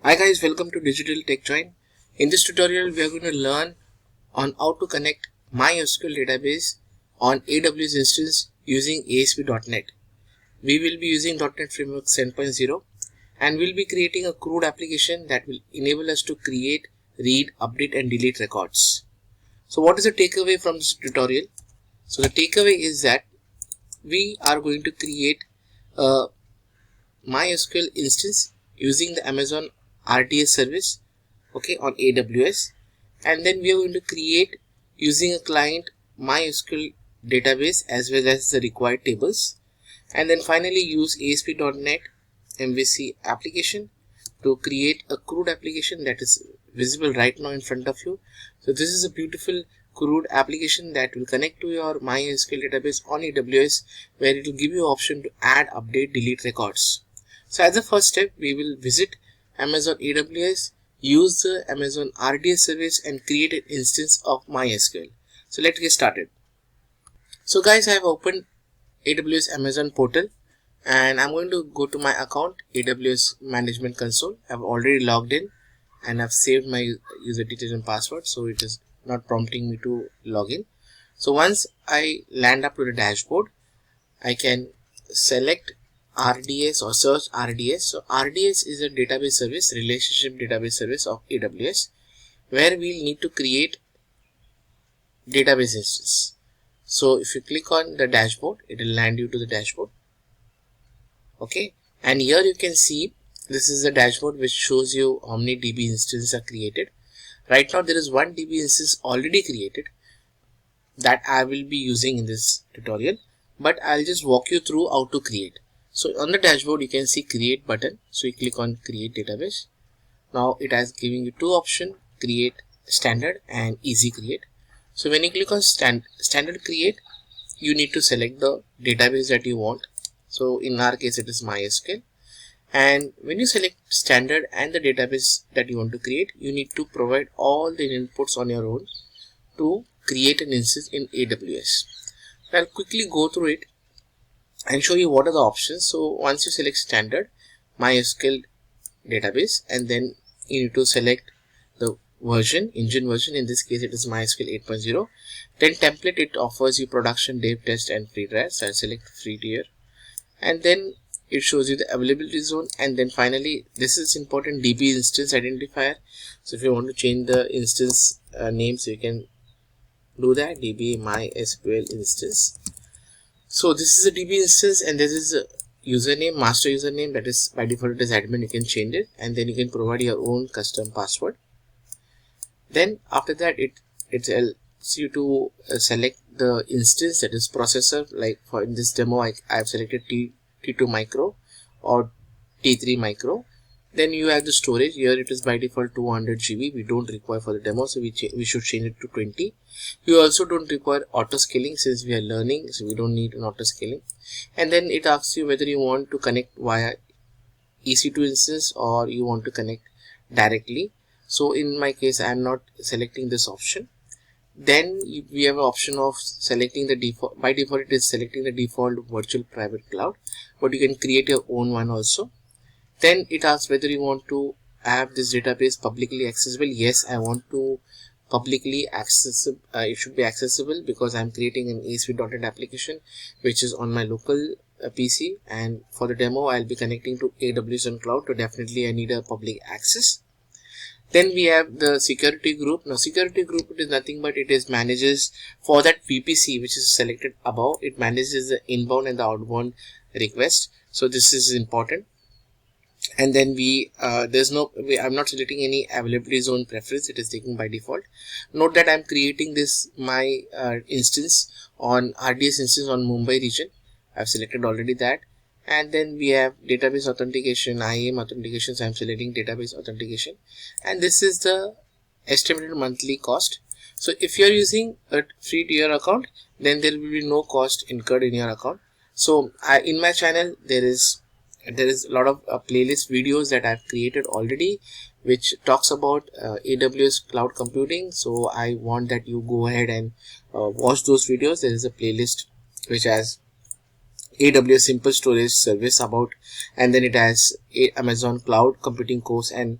Hi guys, welcome to Digital TechJoint. In this tutorial, we are going to learn on how to connect MySQL database on AWS instance using ASP.NET. We will be using .NET Framework 7.0 and we'll be creating a CRUD application that will enable us to create, read, update and delete records. So what is the takeaway from this tutorial? So the takeaway is that we are going to create a MySQL instance using the Amazon RDS service, okay, on AWS, and then we are going to create using a client MySQL database as well as the required tables, and then finally use ASP.NET MVC application to create a CRUD application that is visible right now in front of you. So this is a beautiful CRUD application that will connect to your MySQL database on AWS, where it will give you option to add, update, delete records. So as the first step, we will visit Amazon AWS, use the Amazon RDS service and create an instance of MySQL. So let's get started. So guys, I have opened AWS Amazon portal and I'm going to go to my account, AWS Management Console. I've already logged in and I've saved my user details and password, so it is not prompting me to log in. So once I land up to the dashboard, I can select RDS or search RDS. So RDS is a database service, relationship database service of AWS, where we'll need to create database instance. So if you click on the dashboard, it will land you to the dashboard. Okay, and here you can see this is the dashboard which shows you how many DB instances are created. Right now there is one DB instance already created that I will be using in this tutorial, but I'll just walk you through how to create. So on the dashboard you can see create button, so you click on create database. Now it has giving you two options, create standard and easy create. So when you click on standard create, you need to select the database that you want. So in our case it is MySQL, and when you select standard and the database that you want to create, you need to provide all the inputs on your own to create an instance in AWS. I'll quickly go through it and show you what are the options. So once you select standard MySQL database, and then you need to select the version, engine version, in this case it is MySQL 8.0. Then template, it offers you production, dev, test and free trial. So I'll select free tier, and then it shows you the availability zone, and then finally this is important, DB instance identifier. So if you want to change the instance name, so you can do that, DB MySQL instance. So this is a DB instance and this is a username, master username, that is by default it is admin. You can change it and then you can provide your own custom password. Then after that it asks you to select the instance, that is processor. Like for in this demo I have selected T2 micro or T3 micro. Then you have the storage. Here it is by default 200 GB. We don't require for the demo, so we should change it to 20. You also don't require auto scaling since we are learning, so we don't need an auto scaling. And then it asks you whether you want to connect via EC2 instance or you want to connect directly. So in my case I am not selecting this option. Then we have an option of selecting the default. By default it is selecting the default virtual private cloud, but you can create your own one also. Then it asks whether you want to have this database publicly accessible. Yes, I want to publicly accessible. It should be accessible because I'm creating an ASP.NET application which is on my local PC, and for the demo I'll be connecting to AWS and cloud, so definitely I need a public access. Then we have the security group. Now security group, it is nothing but it is manages for that VPC which is selected above. It manages the inbound and the outbound request. So this is important. And then I'm not selecting any availability zone preference. It is taken by default. Note that I'm creating this instance on RDS instance on Mumbai region. I've selected already that. And then we have database authentication, IAM authentication. So I'm selecting database authentication, and this is the estimated monthly cost. So if you're using a free tier account, then there will be no cost incurred in your account. So in my channel there is a lot of playlist videos that I've created already which talks about AWS cloud computing. So I want that you go ahead and watch those videos. There is a playlist which has AWS Simple Storage Service about, and then it has Amazon Cloud Computing course, and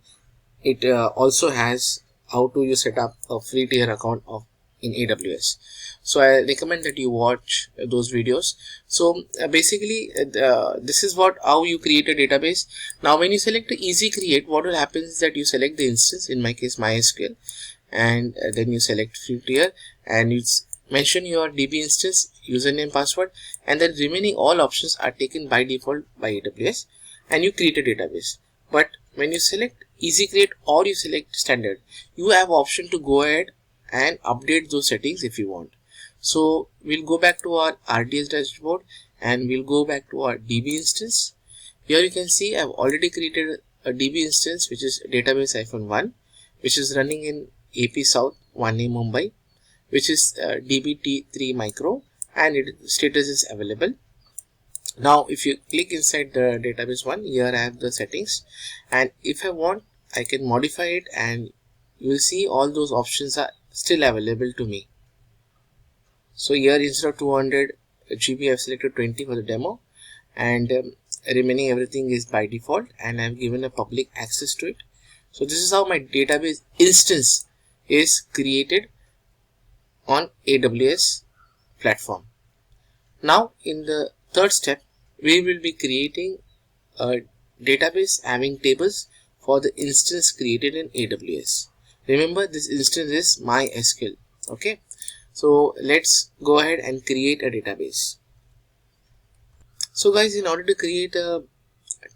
it also has how to you set up a free tier account of in AWS. So I recommend that you watch those videos. So basically this is how you create a database. Now when you select the easy create, what will happen is that you select the instance, in my case MySQL, and then you select free tier, and you mention your DB instance, username, password, and then remaining all options are taken by default by AWS, and you create a database. But when you select easy create or you select standard, you have option to go ahead and update those settings if you want. So we'll go back to our RDS dashboard and we'll go back to our DB instance. Here you can see I've already created a DB instance which is database-1, which is running in AP South 1A Mumbai, which is DBT3 micro, and its status is available. Now if you click inside the database one, here I have the settings, and if I want I can modify it, and you will see all those options are still available to me. So here instead of 200 GB I have selected 20 for the demo, and remaining everything is by default, and I have given a public access to it. So this is how my database instance is created on AWS platform. Now in the third step, we will be creating a database having tables for the instance created in AWS. Remember, this instance is MySQL. Okay, so let's go ahead and create a database. So guys, in order to create a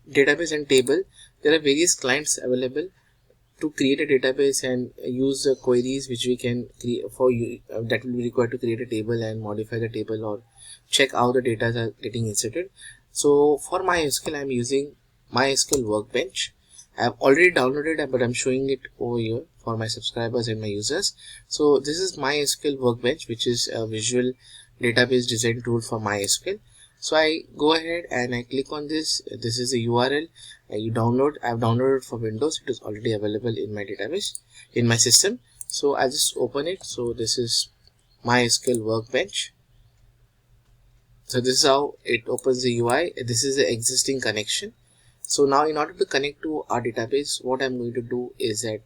database and table, there are various clients available to create a database and use the queries which we can create for you that will be required to create a table and modify the table or check how the data are getting inserted. So for MySQL, I'm using MySQL Workbench. I have already downloaded it, but I'm showing it over here for my subscribers and my users. So this is MySQL Workbench, which is a visual database design tool for MySQL. So I go ahead and I click on this. This is the URL. You download. I've downloaded for Windows. It is already available in my database, in my system. So I just open it. So this is MySQL Workbench. So this is how it opens the UI. This is the existing connection. So now in order to connect to our database, what I'm going to do is that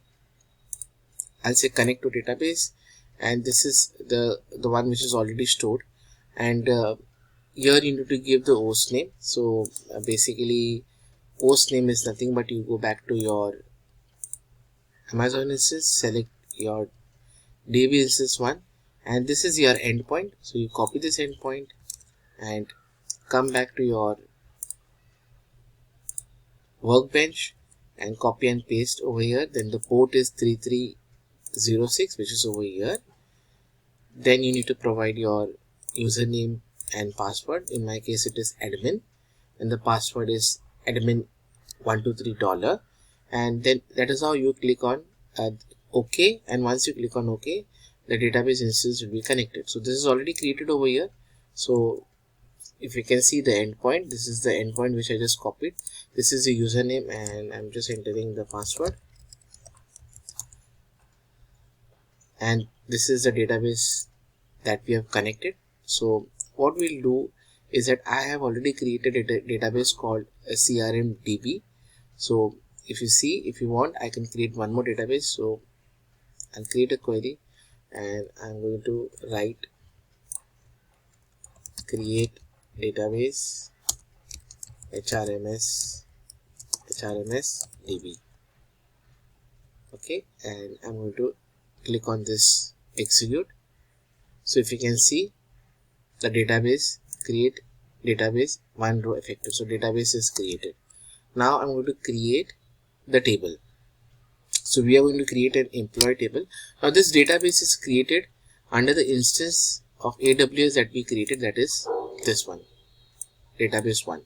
I'll say connect to database, and this is the one which is already stored, and here you need to give the host name. So basically host name is nothing but you go back to your Amazon instance, select your DB instance 1, and this is your endpoint. So you copy this endpoint and come back to your Workbench and copy and paste over here. Then the port is 3306, which is over here. Then you need to provide your username and password. In my case it is admin, and the password is admin123$, and then that is how you click on OK, and once you click on OK, the database instance will be connected. So this is already created over here. So if you can see the endpoint, this is the endpoint which I just copied. This is the username, and I'm just entering the password, and this is the database that we have connected. So what we'll do is that I have already created a database called a CRMDB. So if you see, if you want, I can create one more database. So I'll create a query, and I'm going to write create database HRMS DB. Okay, and I'm going to click on this execute. So if you can see, the database create database one row effective. So database is created. Now I'm going to create the table. So we are going to create an employee table. Now this database is created under the instance of AWS that we created, that is this one, database 1.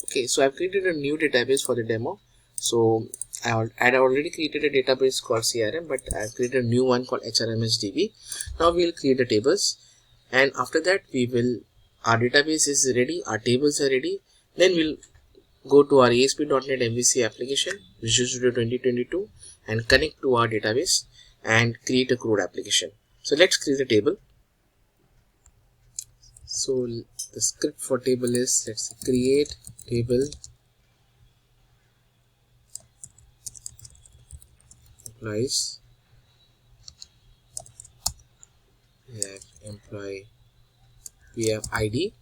Okay, so I've created a new database for the demo. So I had already created a database called CRM, but I've created a new one called HRMSDB. Now we'll create the tables, and after that our database is ready, our tables are ready. Then we'll go to our ASP.NET MVC application, Visual Studio 2022, and connect to our database and create a CRUD application. So let's create a table. So The script for table is, let's say, create table employees. We have employee, we have ID,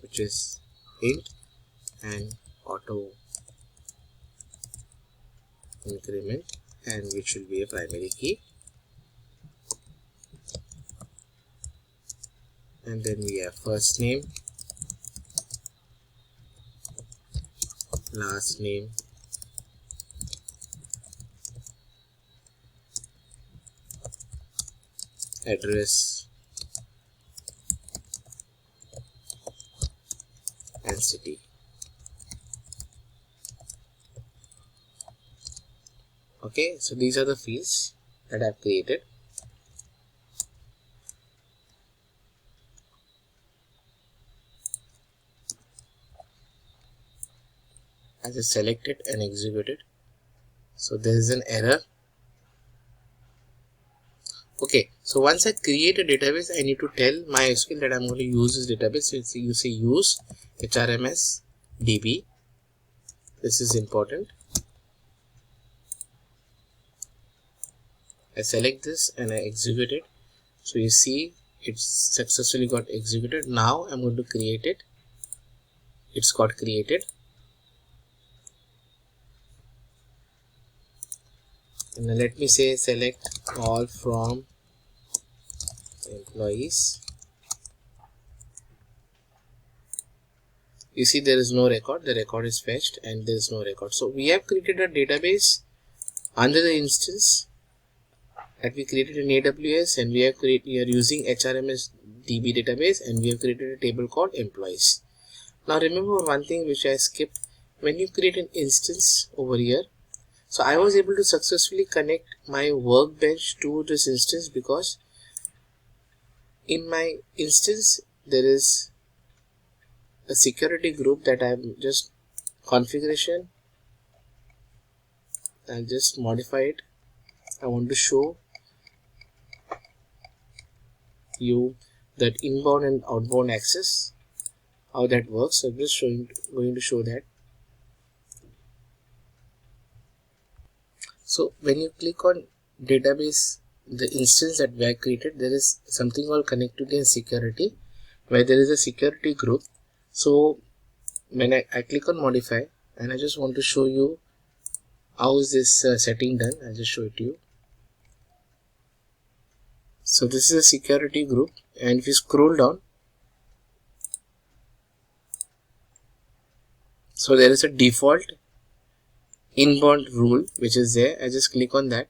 which is int, and auto increment, and which will be a primary key. And then we have first name, last name, address, and city. Okay, so these are the fields that I've created. I just select it and execute it. So there is an error. Okay, so once I create a database, I need to tell MySQL that I'm going to use this database. So you say use HRMS DB. This is important. I select this and I execute it. So you see it's successfully got executed. Now I'm going to create it. It's got created. And then let me say select all from employees. You see there is no record. The record is fetched and there is no record. So we have created a database under the instance that we created in AWS, and we are using HRMS DB database, and we have created a table called employees. Now remember one thing which I skipped. When you create an instance over here, so I was able to successfully connect my workbench to this instance because in my instance there is a security group that I'm just configuration. I'll just modify it. I want to show you that inbound and outbound access, how that works. So I'm just going to show that. So when you click on database, the instance that we have created, there is something called connectivity and security, where there is a security group. So when I click on modify, and I just want to show you how is this setting done. I'll just show it to you. So this is a security group, and if you scroll down, so there is a default inbound rule which is there. I just click on that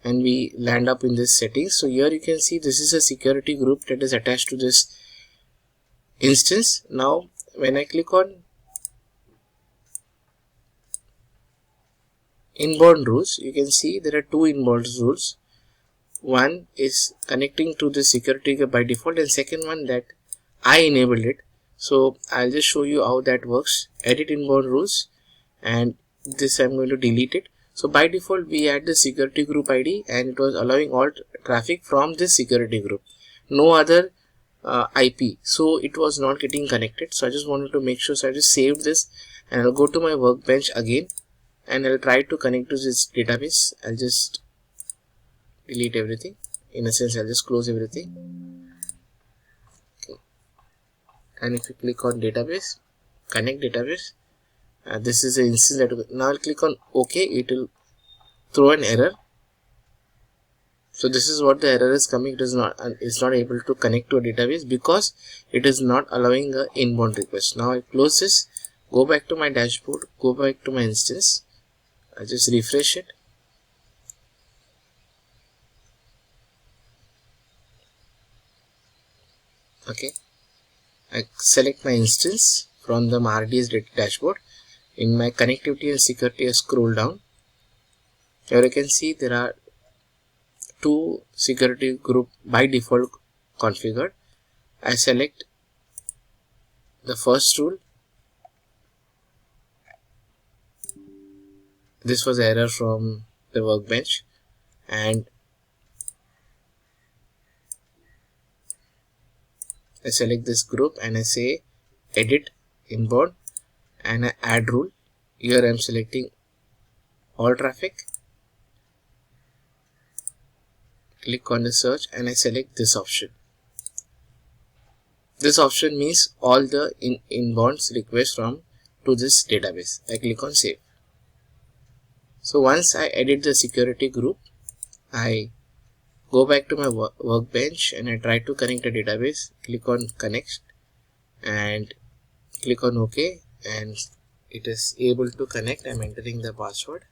and we land up in this settings. So here you can see this is a security group that is attached to this instance. Now when I click on inbound rules, you can see there are two inbound rules. One is connecting to the security by default, and second one that I enabled it. So I'll just show you how that works. Edit inbound rules, and this I'm going to delete it. So by default we had the security group ID, and it was allowing all traffic from this security group, no other IP, so it was not getting connected. So I just wanted to make sure, so I just saved this and I'll go to my workbench again and I'll try to connect to this database. I'll just delete everything. In a sense, I'll just close everything. Okay. And if you click on database, connect database, this is the instance that now I'll click on OK. It will throw an error. So this is what the error is coming. It is not, it's not able to connect to a database because it is not allowing a inbound request. Now I close this, go back to my dashboard, go back to my instance. I just refresh it. Okay, I select my instance from the RDS dashboard. In my connectivity and security, I scroll down. Here you can see there are two security group by default configured. I select the first rule. This was error from the workbench, and I select this group and I say edit inbound and I add rule. Here I am selecting all traffic. Click on the search and I select this option. This option means all the inbound requests from to this database. I click on save. So once I edit the security group, I go back to my workbench and I try to connect the database. Click on connect and click on OK, and it is able to connect. I'm entering the password.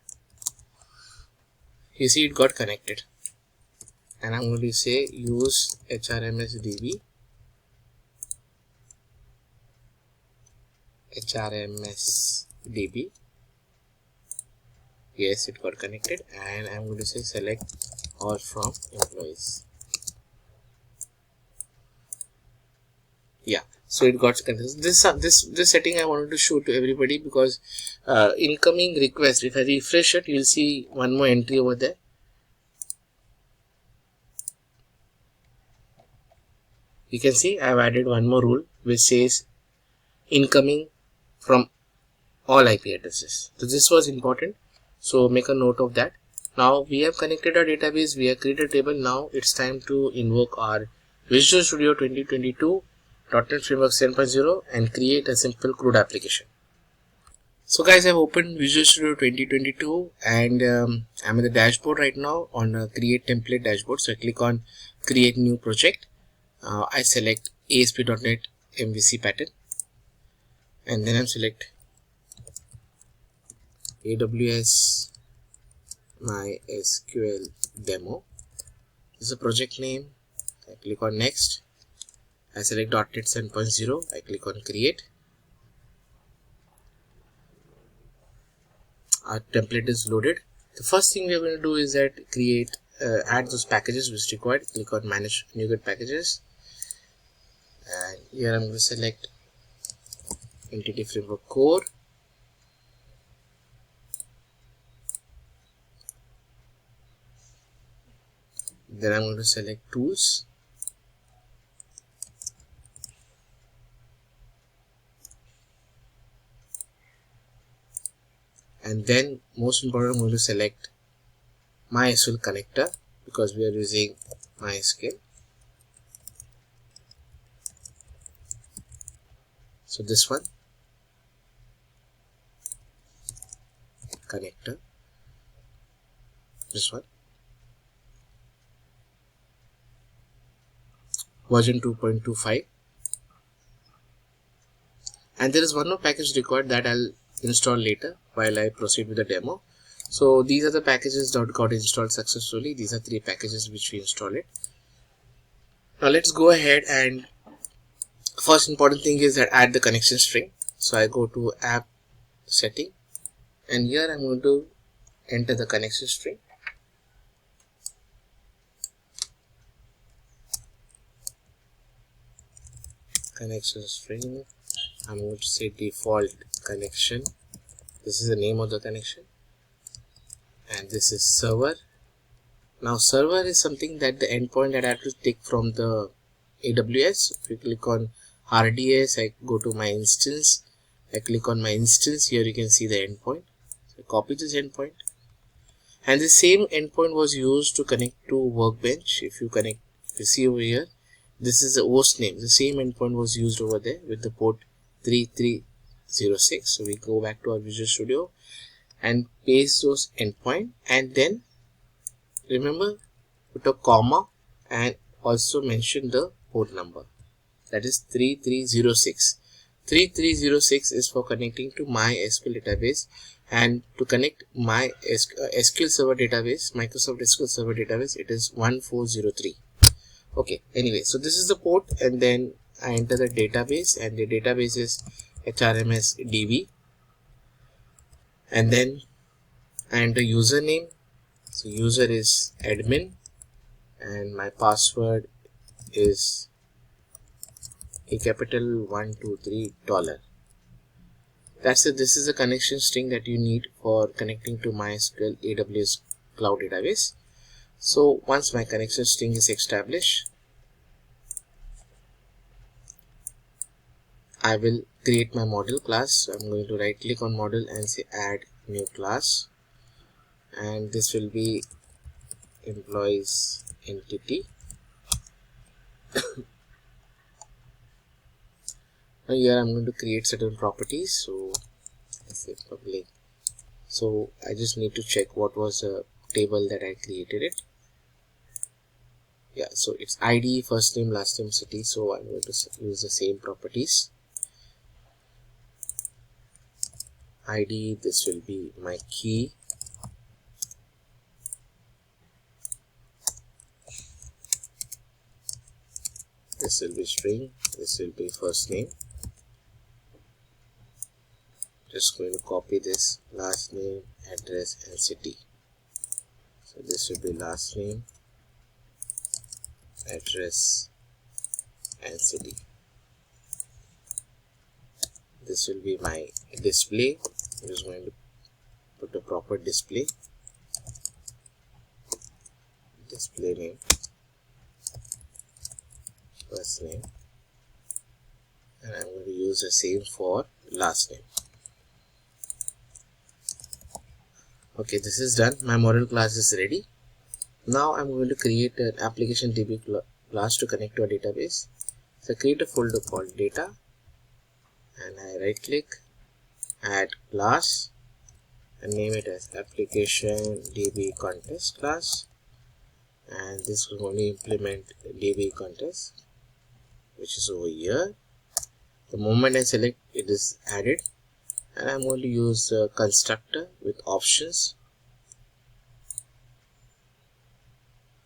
You see it got connected, and I'm going to say use HRMS DB. Yes, it got connected, and I'm going to say select all from employees. Yeah, so it got connected. This setting I wanted to show to everybody because incoming request, if I refresh it, you'll see one more entry over there. You can see I've added one more rule which says incoming from all IP addresses. So this was important. So make a note of that. Now we have connected our database, we have created a table. Now it's time to invoke our Visual Studio 2022 Dotnet Framework 7.0 and create a simple CRUD application. So guys, I've opened Visual Studio 2022 and I'm in the dashboard right now on a create template dashboard. So I click on create new project. I select ASP.NET MVC pattern and then I select AWS MySQL demo. This is a project name. I click on next. I select .NET 7.0. I click on create. Our template is loaded. The first thing we are going to do is that add those packages which required. Click on manage NuGet packages, and here I'm going to select Entity Framework Core. Then I'm going to select tools. And then most important, I'm going to select MySQL connector because we are using MySQL. So this one, connector, this one, version 2.25, and there is one more package required that I'll install later while I proceed with the demo. So these are the packages that got installed successfully. These are 3 packages which we installed it. Now let's go ahead, and first important thing is that add the connection string. So I go to app setting and here I'm going to enter the connection string. Connection string, I'm going to say default connection. This is the name of the connection, and this is server. Now server is something that the endpoint that I have to take from the AWS. If you click on RDS, I go to my instance. I click on my instance. Here you can see the endpoint. So I copy this endpoint, and the same endpoint was used to connect to Workbench. If you see over here, this is the host name. The same endpoint was used over there with the port 3306. So we go back to our Visual Studio and paste those endpoint, and then remember put a comma and also mention the port number, that is 3306. 3306 is for connecting to MySQL database, and to connect my SQL Server database, Microsoft SQL Server database, it is 1403. Okay, anyway, so this is the port, and then I enter the database, and the database is HRMS DB, and then I enter username. So user is admin, and my password is a capital 123 $. That's it. This is the connection string that you need for connecting to MySQL AWS Cloud Database. So once my connection string is established, I will create my model class. So I'm going to right click on model and say add new class, and this will be employees entity. Now here I'm going to create certain properties. So let's say public. So I just need to check what was the table that I created it. Yeah, so it's ID, first name, last name, city. So I'm going to use the same properties. ID, this will be my key. This will be string. This will be first name. Just going to copy this last name, address, and city. So this will be last name, address, and city. This will be my display. I'm just going to put a proper display. Display name, first name, and I'm going to use the same for last name. Okay, this is done. My model class is ready. Now I'm going to create an application DB class to connect to a database. So create a folder called data, and I right click, add class, and name it as application DB contest class. And this will only implement DB contest, which is over here. The moment I select, it is added, and I'm going to use a constructor with options.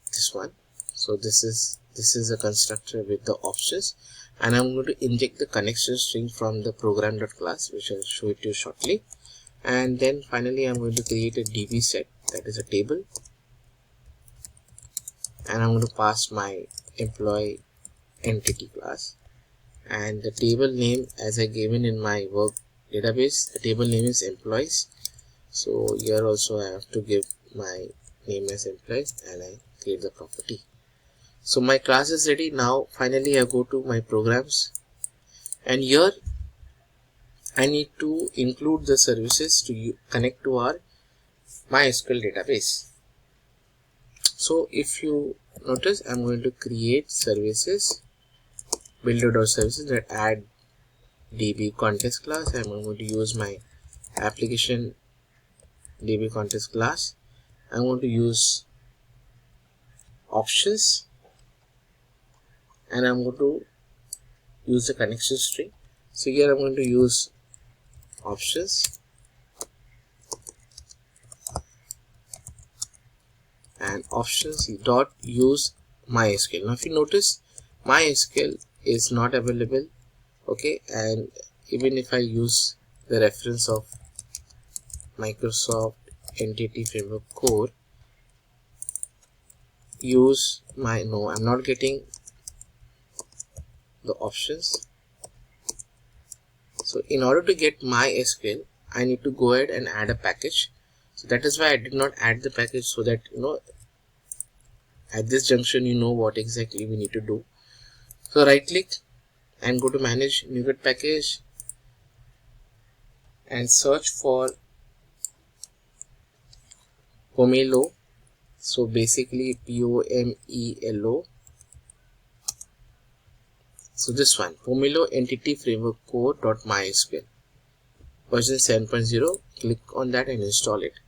This one. So this is a constructor with the options, and I'm going to inject the connection string from the program.class, which I'll show it to you shortly. And then finally I'm going to create a DB set, that is a table, and I'm going to pass my employee entity class, and the table name, as I given in my work database, the table name is employees. So here also I have to give my name as employees, and I create the property. So my class is ready. Now finally I go to my programs, and here I need to include the services to connect to our MySQL database. So if you notice, I'm going to create services, builder.services, that add DB contest class. I'm going to use my application DB contest class. I'm going to use options, and I'm going to use the connection string. So here I'm going to use options, and options dot use MySQL. Now if you notice, MySQL is not available. Okay, and even if I use the reference of Microsoft Entity Framework Core, use my, no, I'm not getting the options. So in order to get MySQL, I need to go ahead and add a package. So that is why I did not add the package, so that at this junction what exactly we need to do. So right click and go to manage NuGet package and search for Pomelo. So basically POMELO. So this one, Pomelo Entity Framework Core.MySQL version 7.0. Click on that and install it.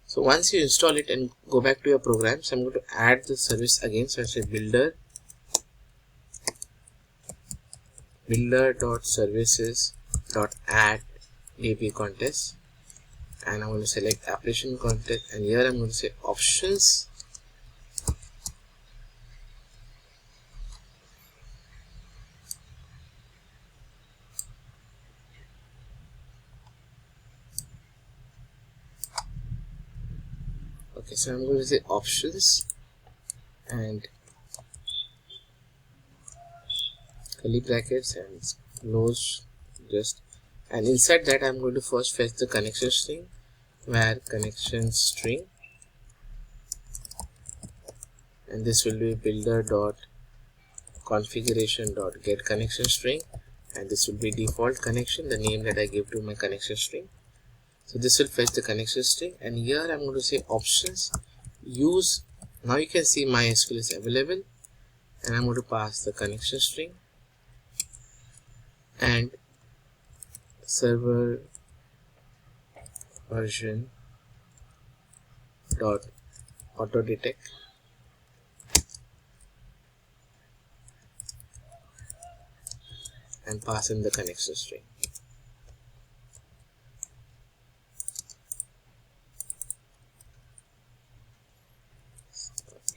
So once you install it and go back to your programs, I'm going to add the service again. So I say builder.services.add DB contest, and I'm going to select application contest, and here I'm going to say options, okay, so I'm going to say options and curly brackets and close just, and inside that I'm going to first fetch the connection string, where connection string, and this will be builder.configuration.getConnectionString, and this will be default connection, the name that I give to my connection string. So this will fetch the connection string, and here I'm going to say options use. Now you can see MySQL is available, and I'm going to pass the connection string and server version dot auto detect and pass in the connection string.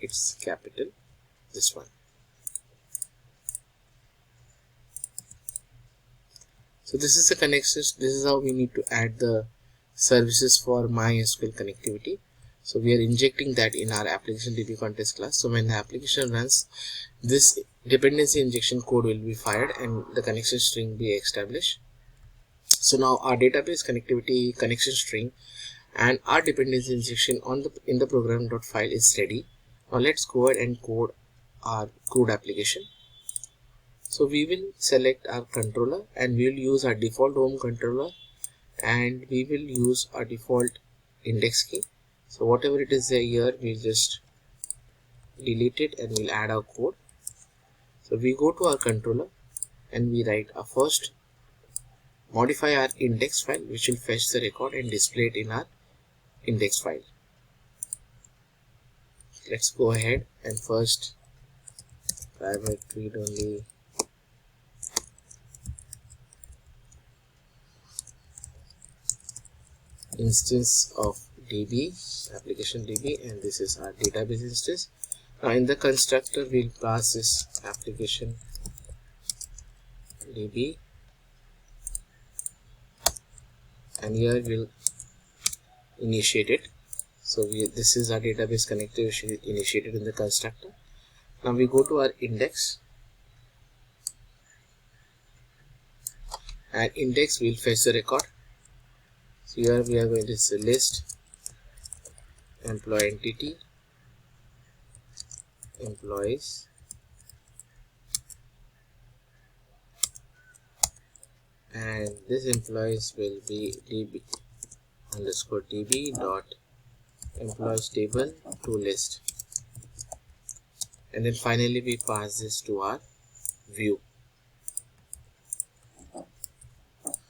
It's capital, this one. So this is the connection. This is how we need to add the services for MySQL connectivity. So we are injecting that in our application DB context class. So when the application runs, this dependency injection code will be fired and the connection string be established. So now our database connectivity connection string and our dependency injection in the program.file is ready. Now let's go ahead and code our CRUD application. So we will select our controller and we will use our default home controller, and we will use our default index key. So whatever it is there here, we'll just delete it and we'll add our code. So we go to our controller and we write our first, modify our index file, which will fetch the record and display it in our index file. Let's go ahead and first private read only instance of DB, application DB, and this is our database instance. Now in the constructor we'll pass this application DB, and here we'll initiate it. So this is our database connector which is initiated in the constructor. Now we go to our index, and index will fetch the record. So here we are going to say list employee entity employees, and this employees will be db underscore db dot employees table to list, and then finally we pass this to our view.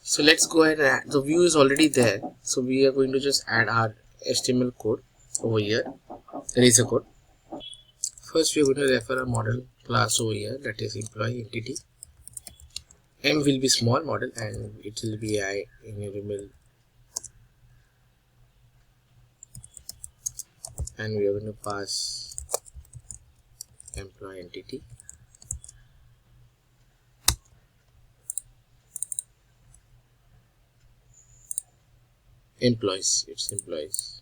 So let's go ahead and add. The view is already there, so we are going to just add our HTML code over here, Razor code. First we are going to refer a model class over here, that is employee entity. M will be small model and it will be I enumerable, and we are going to pass employee entity employees. It's employees.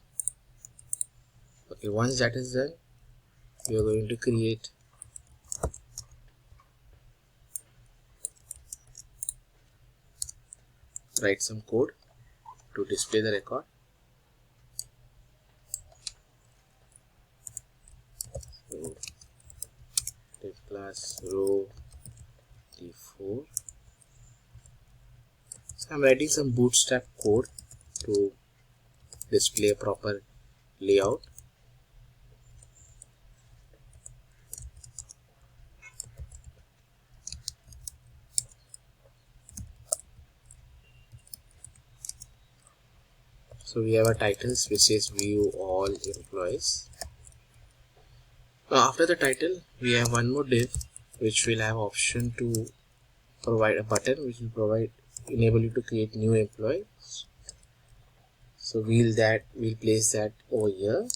Okay, once that is done, we are going to create write some code to display the record. So take class row d4. So I'm writing some bootstrap code to display a proper layout. So we have a titles which says view all employees. Now after the title we have one more div which will have option to provide a button which will enable you to create new employees. So we'll place that over here,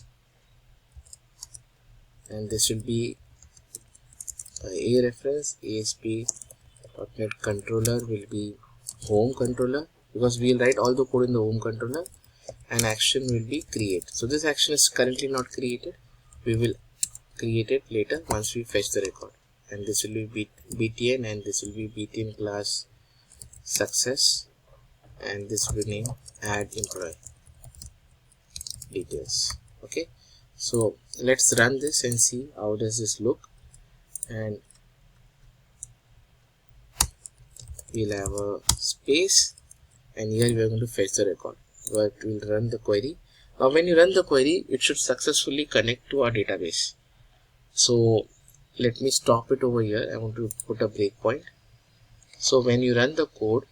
and this will be a reference. ASP.NET controller will be home controller, because we'll write all the code in the home controller, and action will be create. So this action is currently not created. We will create it later once we fetch the record, and this will be btn, and this will be btn class success, and this will be named add employee details. Okay, so let's run this and see how does this look. And we'll have a space, and here we are going to fetch the record, but we'll run the query. Now when you run the query, it should successfully connect to our database. So let me stop it over here. I want to put a breakpoint. So when you run the code,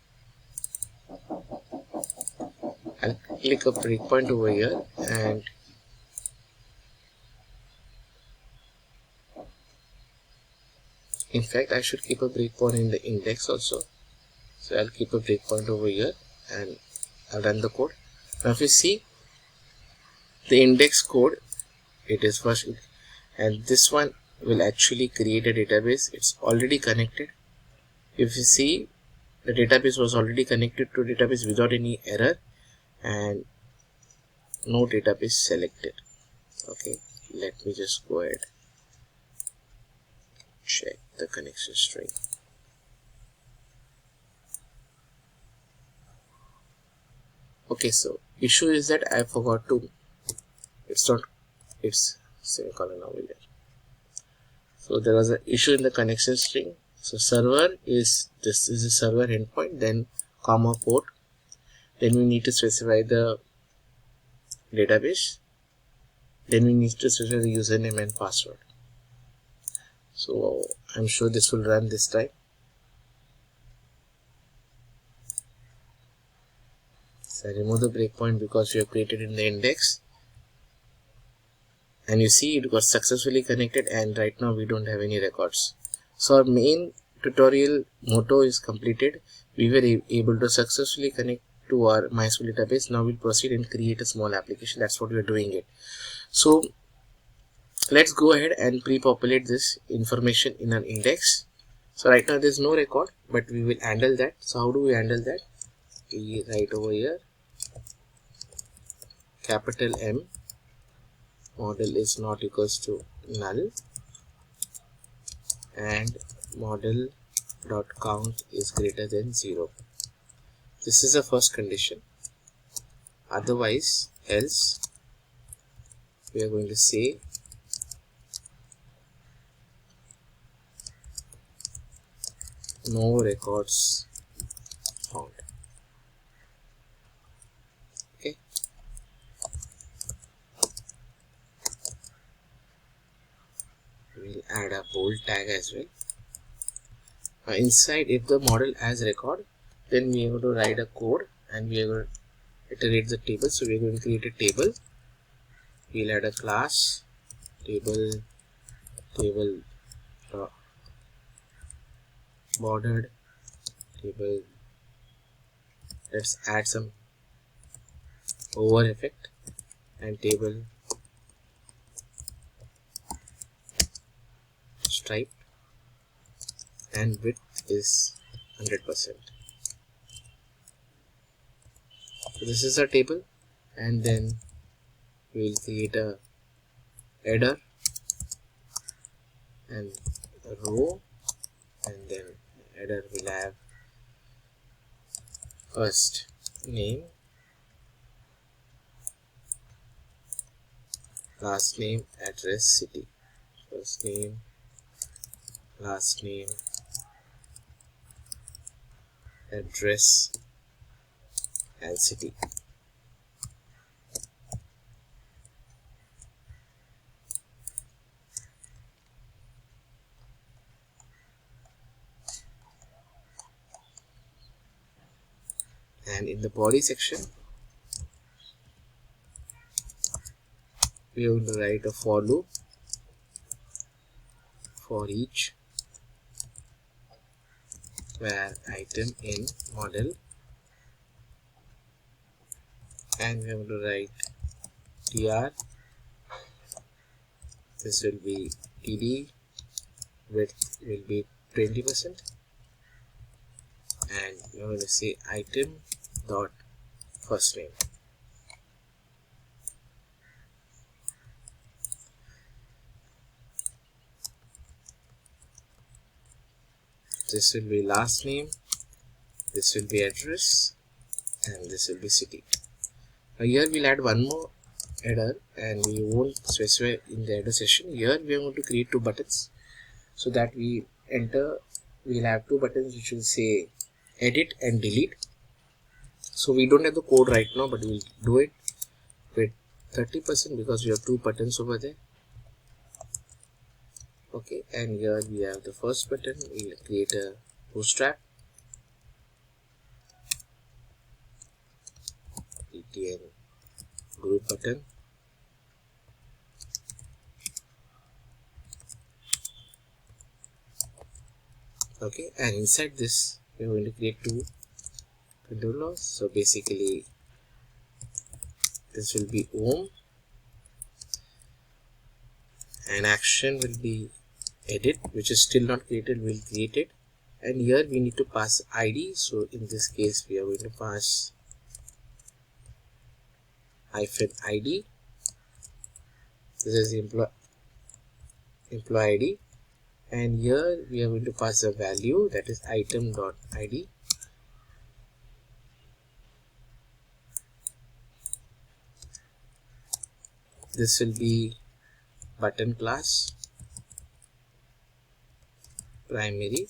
I'll click a breakpoint over here, and in fact I should keep a breakpoint in the index also. So I'll keep a breakpoint over here and I'll run the code. Now if you see the index code, it is first, and this one will actually create a database. It's already connected. If you see, the database was already connected to database without any error, and no database selected. Okay, let me just go ahead, check the connection string. Okay, so issue is that I forgot to, it's semicolon over there. So there was an issue in the connection string. So server is, this is a server endpoint, then comma port, then we need to specify the database, then we need to specify the username and password. So I'm sure this will run this time. So I remove the breakpoint because we have created in the index, and you see it got successfully connected, and right now we don't have any records. So our main tutorial motto is completed. We were able to successfully connect to our MySQL database. Now we'll proceed and create a small application. That's what we are doing it. So let's go ahead and pre-populate this information in an index. So right now there's no record, but we will handle that. So how do we handle that? We write over here capital M, model is not equals to null, and model dot count is greater than 0. This is the first condition. Otherwise, else we are going to say no records found. Okay. We'll add a bold tag as well. Inside, if the model has record, then we are going to write a code and we are going to iterate the table. So we are going to create a table. We'll add a class table bordered table. Let's add some over effect, and table stripe, and width is 100%. So this is our table, and then we will create a header and a row, and then header will have first name, last name, address, city. First name, last name, address, and city. And in the body section, we are going to write a for loop for each where item in model, and we are going to write tr. This will be td, width will be 20%, and we are going to say item dot first name. This will be last name, this will be address, and this will be city. Now here we'll add one more header, and we won't specify in the header session. Here we are going to create two buttons, so that we enter, we'll have two buttons which will say edit and delete. So we don't have the code right now, but we'll do it with 30% because we have two buttons over there. Okay, and here we have the first button. We'll create a bootstrap, btn group button. Okay, and inside this we're going to create two controllers. So basically this will be home and action will be edit, which is still not created. We'll create it, and here we need to pass ID. So in this case we are going to pass -id. This is employee ID, and here we are going to pass a value, that is item.id. This will be button class primary,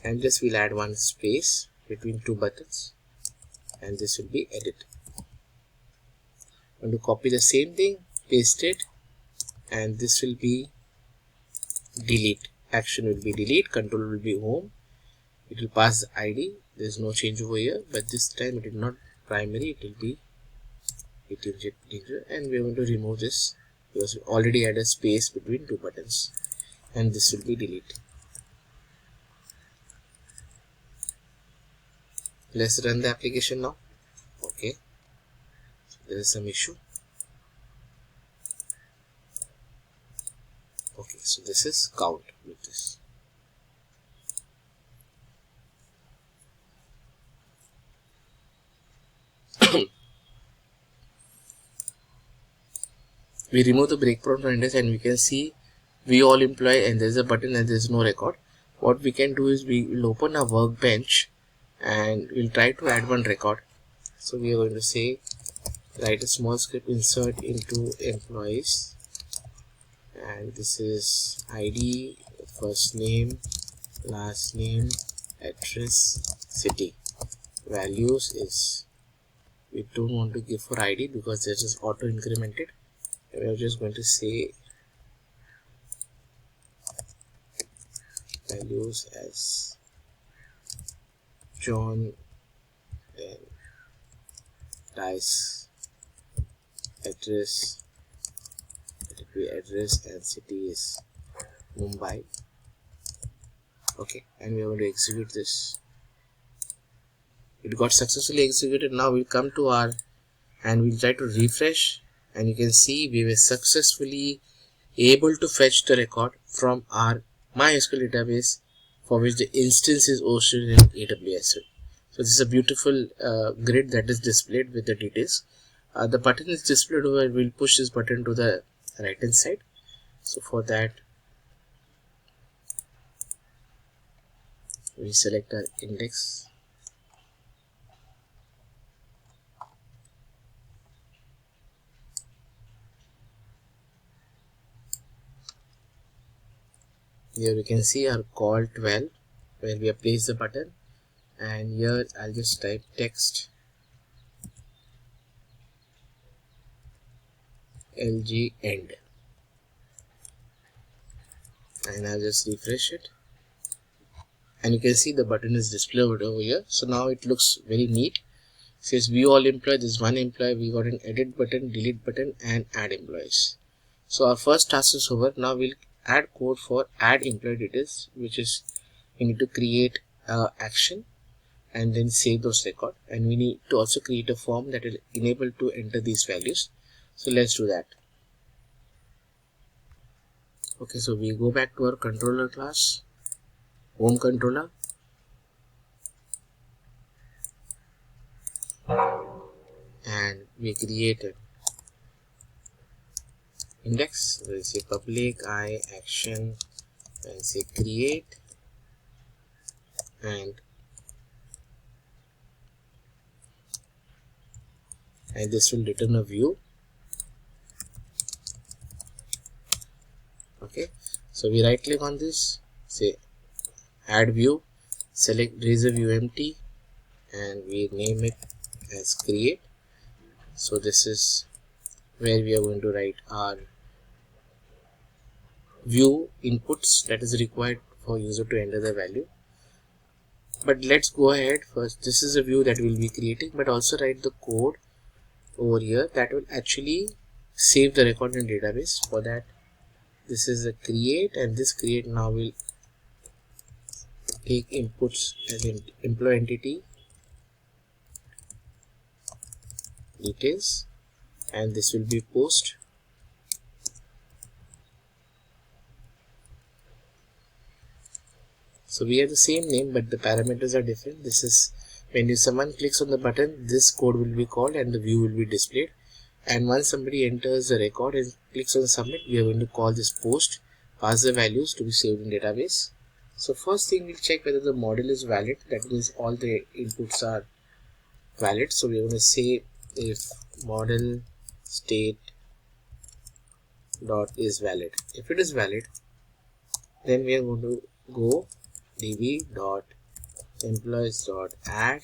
and just we'll add one space between two buttons, and this will be edit. I'm going to copy the same thing, paste it, and this will be delete. Action will be delete, control will be home. It will pass the ID. There is no change over here, but this time it is not primary, it will be and we are going to remove this because we already had a space between two buttons, and this will be delete. Let's run the application now. Okay, so there is some issue. Okay, so this is count with this. We remove the breakpoint from index, and we can see we all employee, and there is a button and there is no record. What we can do is we will open a workbench and we'll try to add one record. So we are going to say write a small script, insert into employees, and this is ID, first name, last name, address, city. Values is, we don't want to give for ID because this is auto incremented. We are just going to say values as John, then dice, address, let it be address, and city is Mumbai. Okay, and we are going to execute this. It got successfully executed. Now we'll come to our, and we'll try to refresh, and you can see we were successfully able to fetch the record from our MySQL database, for which the instance is hosted in AWS. So this is a beautiful grid that is displayed with the details. The button is displayed over. We'll push this button to the right hand side. So for that we select our index. Here we can see our call 12 where we have placed the button, and here I'll just type text LG end, and I'll just refresh it, and you can see the button is displayed over here. So now it looks very neat. It says we all employee, this one employee, we got an edit button, delete button, and add employees. So our first task is over. Now we'll add code for add employee details, which is we need to create action and then save those record, and we need to also create a form that will enable to enter these values. So let's do that. Okay, so we go back to our controller class, home controller, and we create an index. We'll say public I action and say create, and this will return a view. Okay, so we right click on this, say add view, select Razor view empty and we name it as create. So this is where we are going to write our view inputs that is required for user to enter the value. But let's go ahead first. This is a view that we'll be creating, but also write the code over here that will actually save the record in database. For that, this is a create, and this create now will take inputs as in employee entity details, and this will be post. So we have the same name, but the parameters are different. This is when someone clicks on the button, this code will be called and the view will be displayed. And once somebody enters the record and clicks on submit, we are going to call this post, pass the values to be saved in database. So first thing, we'll check whether the model is valid. That means all the inputs are valid. So we are going to say if model state dot is valid. If it is valid, then we are going to go db dot employees dot add,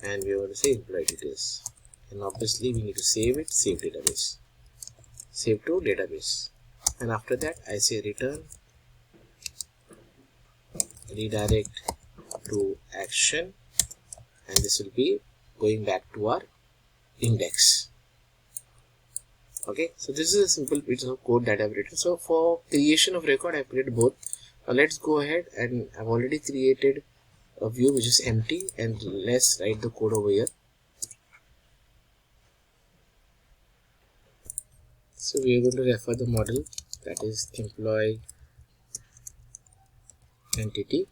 and we are going to say employee details. And obviously we need to save it, save database, save to database. And after that I say return redirect to action, and this will be going back to our index. Okay, so this is a simple piece of code that I've written. So for creation of record, I've created both. Now let's go ahead, and I've already created a view which is empty, and let's write the code over here. So we are going to refer the model, that is employee entity.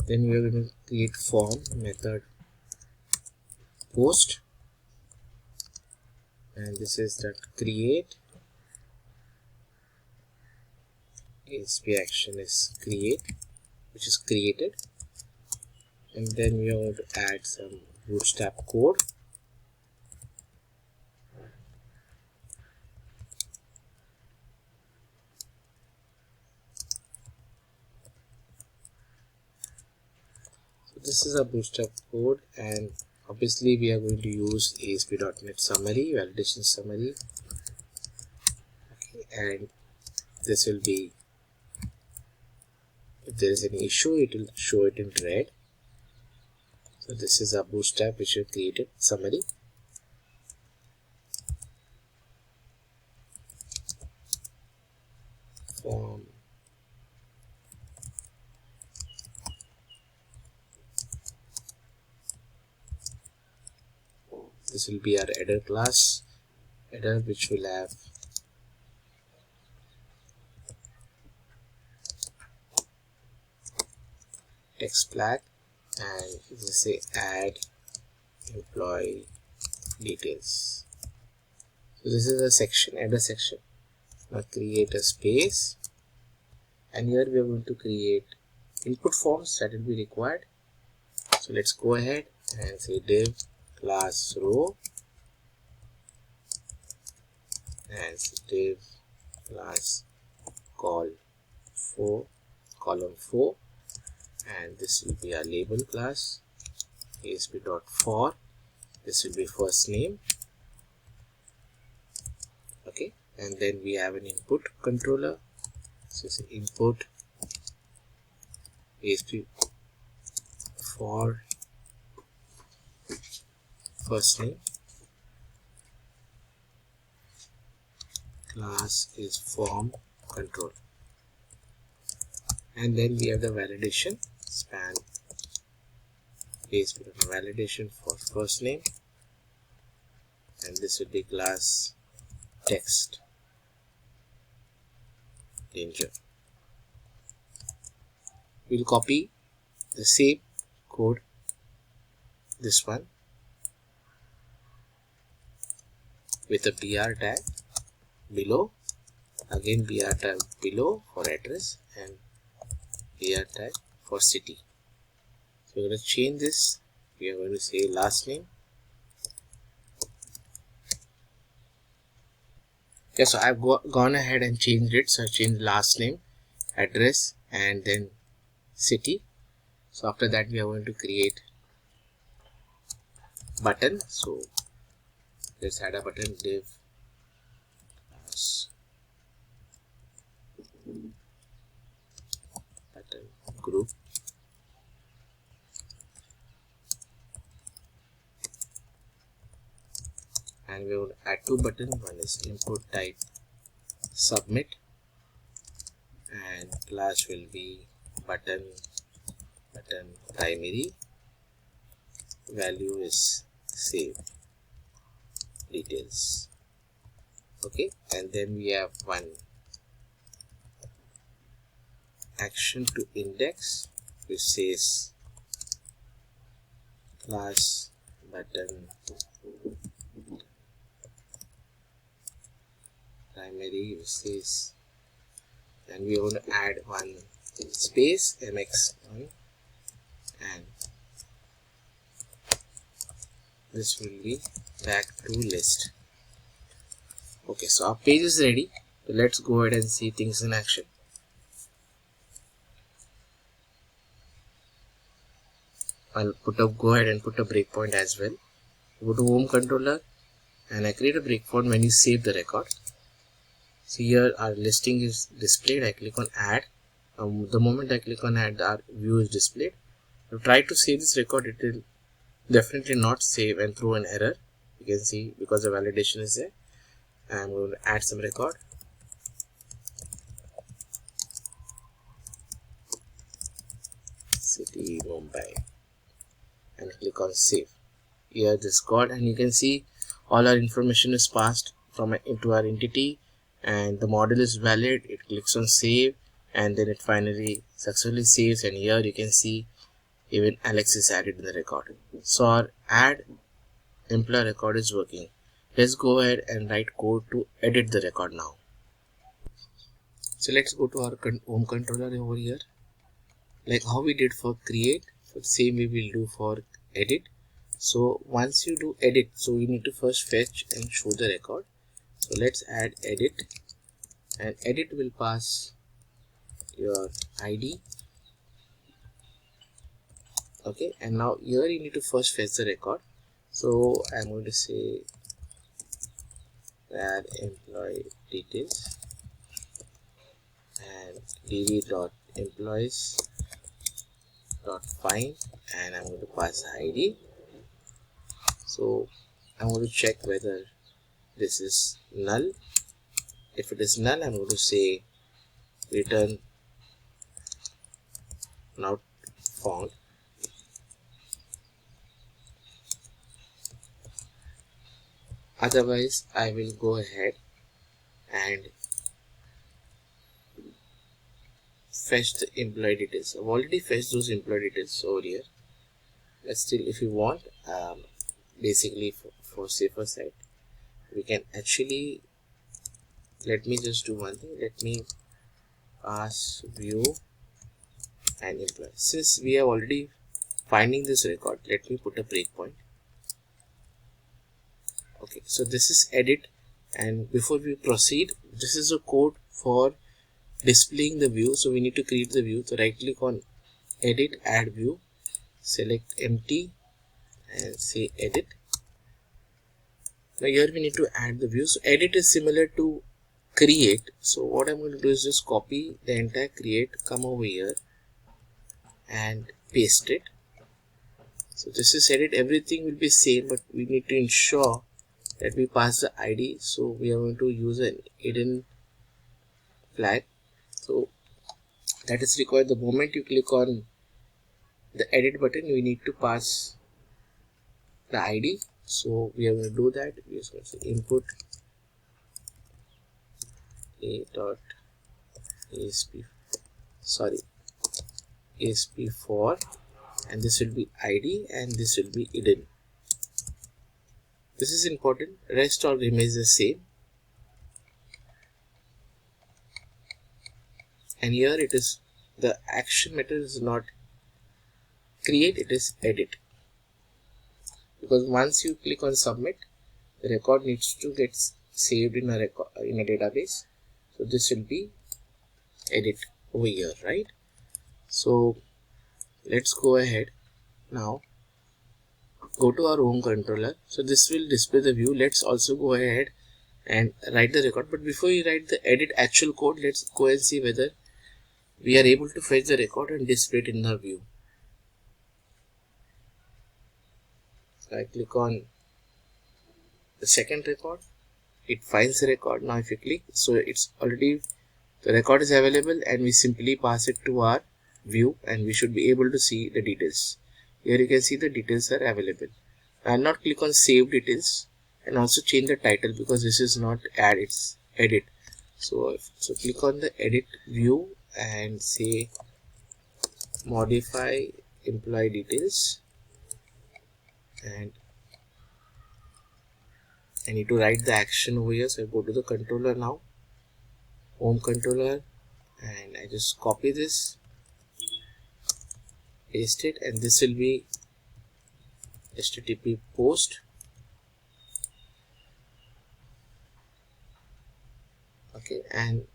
Then we are going to create form method post, and this is that create ASP action is create, which is created, and then we are going to add some bootstrap code. This is a bootstrap code, and obviously we are going to use ASP.NET summary, validation summary. Okay, and this will be, if there is any issue, it will show it in red. So this is a bootstrap which we created summary. Form this will be our header class, header which will have text flag, and we say add employee details. So this is a section, header section. Now create a space, and here we are going to create input forms that will be required. So let's go ahead and say div class row, and div class column 4, and this will be our label class asp.for. This will be first name. Okay, and then we have an input controller. So say input asp for first name, class is form control, and then we have the validation span ASP validation for first name, and this will be class text danger. We'll copy the same code, this one, with a BR tag below, again BR tag below for address, and BR tag for city. So we're going to change this. We are going to say last name. Yeah, so I've gone ahead and changed it. So I changed last name, address, and then city. So after that we are going to create button. So let's add a button div button group, and we will add two buttons. One is input type submit, and class will be button primary, value is save details. Okay, and then we have one action to index which says class button primary which says, and we want to add one space mx1, and this will be back to list. Okay, so our page is ready. So let's go ahead and see things in action. I'll go ahead and put a breakpoint as well. Go to home controller and I create a breakpoint when you save the record. So here our listing is displayed. I click on add. The moment I click on add, our view is displayed. Now try to save this record, it will definitely not save and throw an error. You can see because the validation is there. I'm going to add some record. City Mumbai, and click on save. Here this got, and you can see all our information is passed from into our entity, and the model is valid. It clicks on save, and then it finally successfully saves, and here you can see even Alex is added in the record. So our add employee record is working. Let's go ahead and write code to edit the record now. So let's go to our home controller over here. Like how we did for create, for the same we will do for edit. So once you do edit, so you need to first fetch and show the record. So let's add edit, and edit will pass your ID. Okay, and now here you need to first fetch the record. So I'm going to say add employee details and db.employees.find, and I'm going to pass ID. So I'm going to check whether this is null. If it is null, I'm going to say return not found. Otherwise, I will go ahead and fetch the employee details. I've already fetched those employee details over here. But still, if you want, basically for safer side, we can actually, let me just do one thing. Let me pass view and employee. Since we are already finding this record, let me put a breakpoint. Okay, so this is edit, and before we proceed, this is a code for displaying the view. So we need to create the view. So right click on edit, add view, select empty and say edit. Now here we need to add the view. So edit is similar to create. So what I'm going to do is just copy the entire create, come over here and paste it. So this is edit. Everything will be same, but we need to ensure that we pass the ID. So we are going to use an hidden flag. So that is required. The moment you click on the edit button, we need to pass the ID. So we are going to do that. We are going to say input ASP4, and this will be ID and this will be hidden. This is important. Rest all remains the same. And here it is, the action method is not create, it is edit. Because once you click on submit, the record needs to get saved in a database. So this will be edit over here, right? So let's go ahead now. Go to our home controller. So this will display the view. Let's also go ahead and write the record. But before you write the edit actual code, let's go and see whether we are able to fetch the record and display it in the view. So I click on the second record. It finds the record. Now if you click, so it's already, the record is available, and we simply pass it to our view and we should be able to see the details. Here you can see the details are available. I'll not click on save details and also change the title, because this is not add, it's edit. So click on the edit view and say modify employee details, and I need to write the action over here. So I go to the controller now, home controller, and I just copy this, paste it, and this will be HTTP post. Okay, and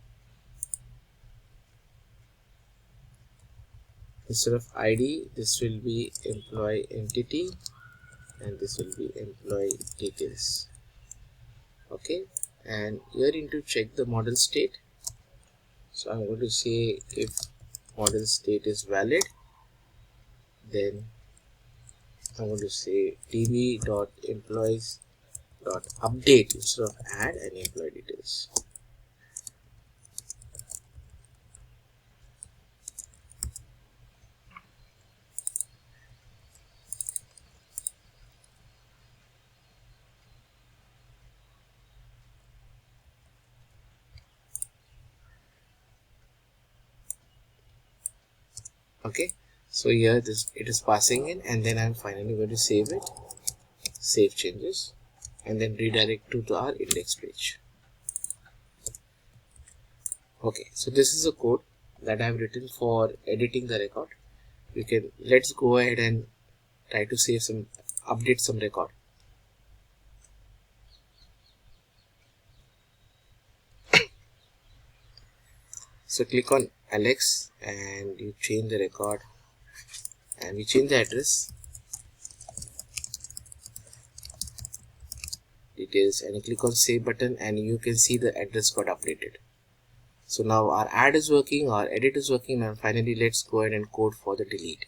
instead of ID, this will be employee entity, and this will be employee details. Okay, and here you need to check the model state. So I'm going to say if model state is valid, then I'm going to say db.employees.update instead of add and employee details. Okay, so here it is passing in, and then I'm finally going to save it, save changes, and then redirect to our index page. Okay, so this is a code that I have written for editing the record. Let's go ahead and try to update some record. So click on Alex and you change the record, and we change the address details, and you click on save button, and you can see the address got updated. So now our add is working, our edit is working, and finally let's go ahead and code for the delete.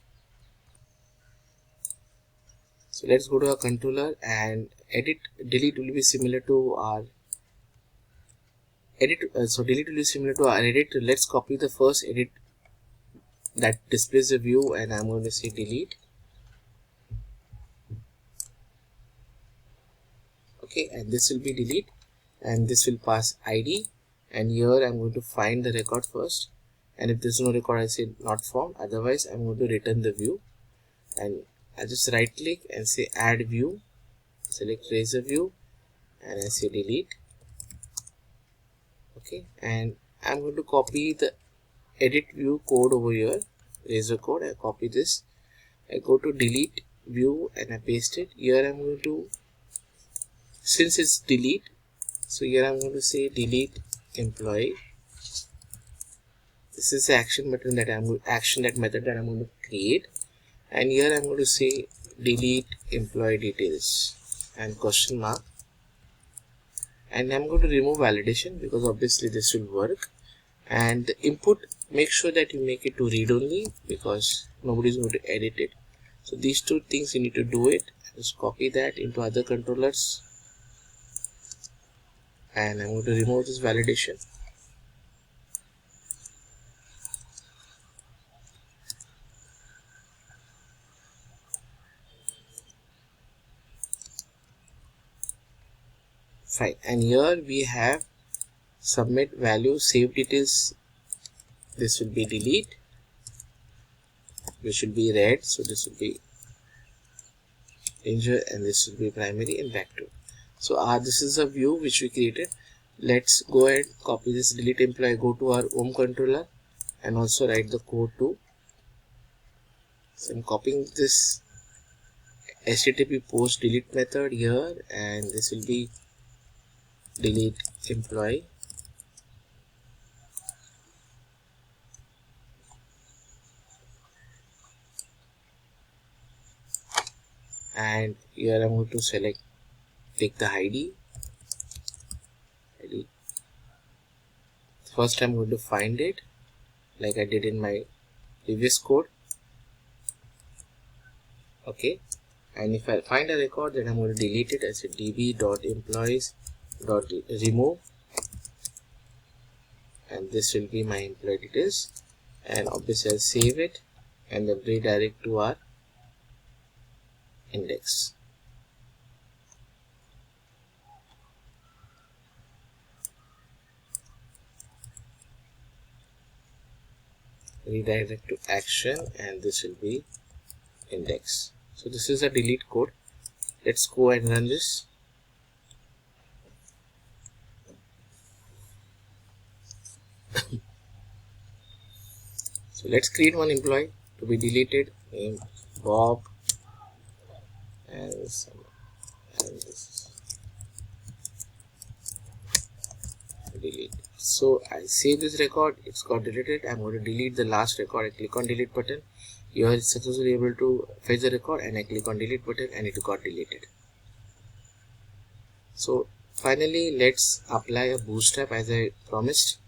So let's go to our controller, and delete will be similar to our edit. Delete will be similar to our edit. Let's copy the first edit that displays the view, and I'm going to say delete. Okay, and this will be delete, and this will pass ID, and here I'm going to find the record first, and if there's no record I say not found, otherwise I'm going to return the view, and I just right click and say add view, select Razor view, and I say delete. Okay, and I'm going to copy the edit view code over here, Razor code. I copy this, I go to delete view and I paste it. Here I'm going to, since it's delete, so here I'm going to say delete employee. This is the action button that method that I'm going to create, and here I'm going to say delete employee details and question mark, and I'm going to remove validation because obviously this will work. And the input, make sure that you make it to read only because nobody is going to edit it. So these two things you need to do it. Just copy that into other controllers, and I'm going to remove this validation. Fine, and here we have submit value, save details. This will be delete, which will be red, so this will be danger, and this will be primary and back to. So this is a view which we created. Let's go ahead, copy this delete employee, go to our home controller and also write the code too. So I'm copying this HTTP post delete method here, and this will be delete employee. and here I'm going to take the ID. First I'm going to find it like I did in my previous code. Okay, and if I find a record, then I'm going to delete it. I say db.employees.remove, and this will be my employee details, and obviously I'll save it and then redirect to our index. Redirect to action, and this will be index. So this is a delete code. Let's go and run this. So let's create one employee to be deleted, named Bob, and this delete. So I save this record, it's got deleted. I'm going to delete the last record. I click on delete button. You are successfully able to fetch the record, and I click on delete button and it got deleted. So finally, let's apply a bootstrap as I promised.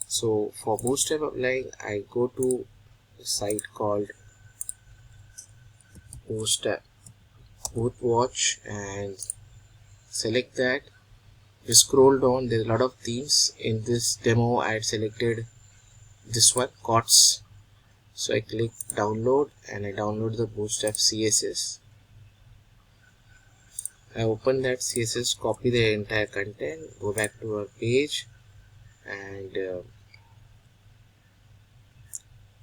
So for bootstrap applying, I go to a site called bootstrap bootwatch and select that. Just scroll down. There's a lot of themes. In this demo, I had selected this one, COTS. So I click download and I download the bootstrap CSS. I open that CSS, copy the entire content, go back to our page and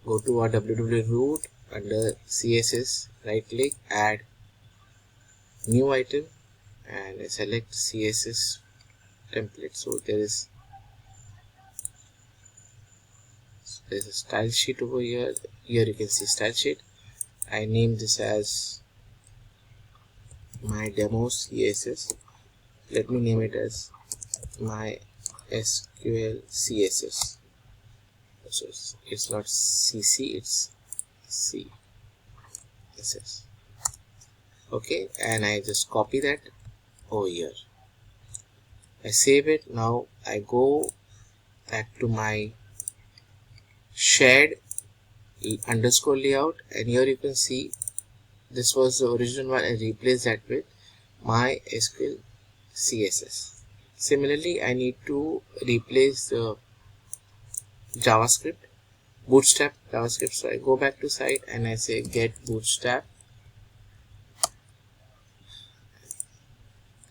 go to our www root. Under CSS, right click, add new item, and I select CSS template. So there's a style sheet over here. Here you can see style sheet. I name this as my demo CSS. Let me name it as MySQL CSS. So it's not CC, it's CSS. Okay, and I just copy that over here. I save it. Now I go back to my shared underscore layout, and here you can see this was the original one. I replaced that with MySQL CSS. Similarly, I need to replace the JavaScript, bootstrap JavaScript. So I go back to site and I say get bootstrap,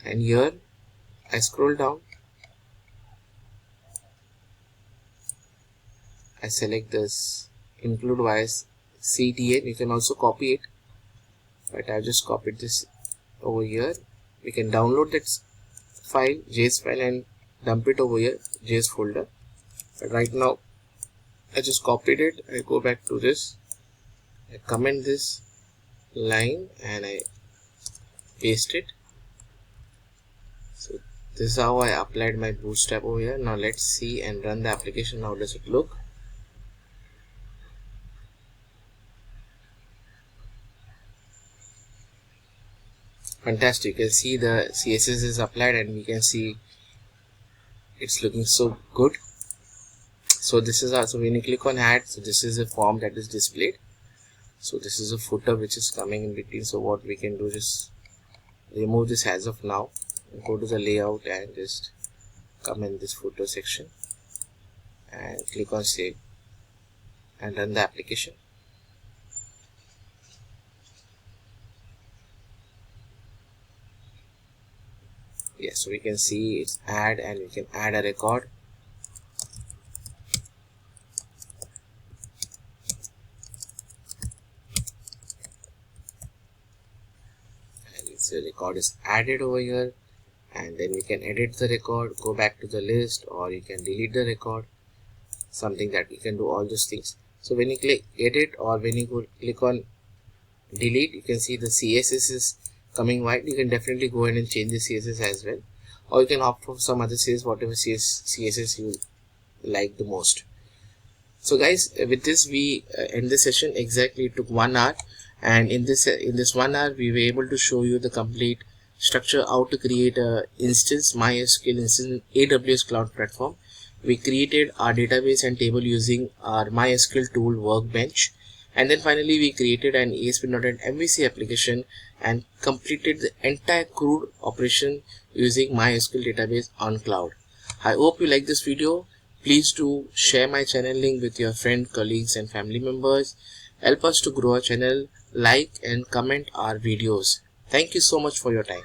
and here I scroll down, I select this include vs CDN. You can also copy it, but I just copied this over here. We can download that file, JS file, and dump it over here, JS folder. But right now I just copied it. I go back to this, I comment this line and I paste it. So this is how I applied my bootstrap over here. Now let's see and run the application. How does it look? Fantastic. You can see the CSS is applied and we can see it's looking so good. So this is also when you click on add, so this is a form that is displayed. So this is a footer which is coming in between. So what we can do is remove this as of now, go to the layout and just come in this footer section and click on save and run the application. Yes, so we can see it's add and we can add a record. The record is added over here, and then we can edit the record, go back to the list, or you can delete the record, something that we can do all those things. So when you click edit or when you click on delete, you can see the CSS is coming white. You can definitely go ahead and change the CSS as well, or you can opt for some other CSS, whatever CSS you like the most. So guys, with this we end the session. Exactly, it took 1 hour, And in this 1 hour we were able to show you the complete structure, how to create a instance, MySQL instance in AWS cloud platform. We created our database and table using our MySQL tool workbench, and then finally we created an ASP.NET MVC application and completed the entire CRUD operation using MySQL database on cloud. I hope you like this video. Please do share my channel link with your friends, colleagues and family members. Help us to grow our channel, like and comment our videos. Thank you so much for your time.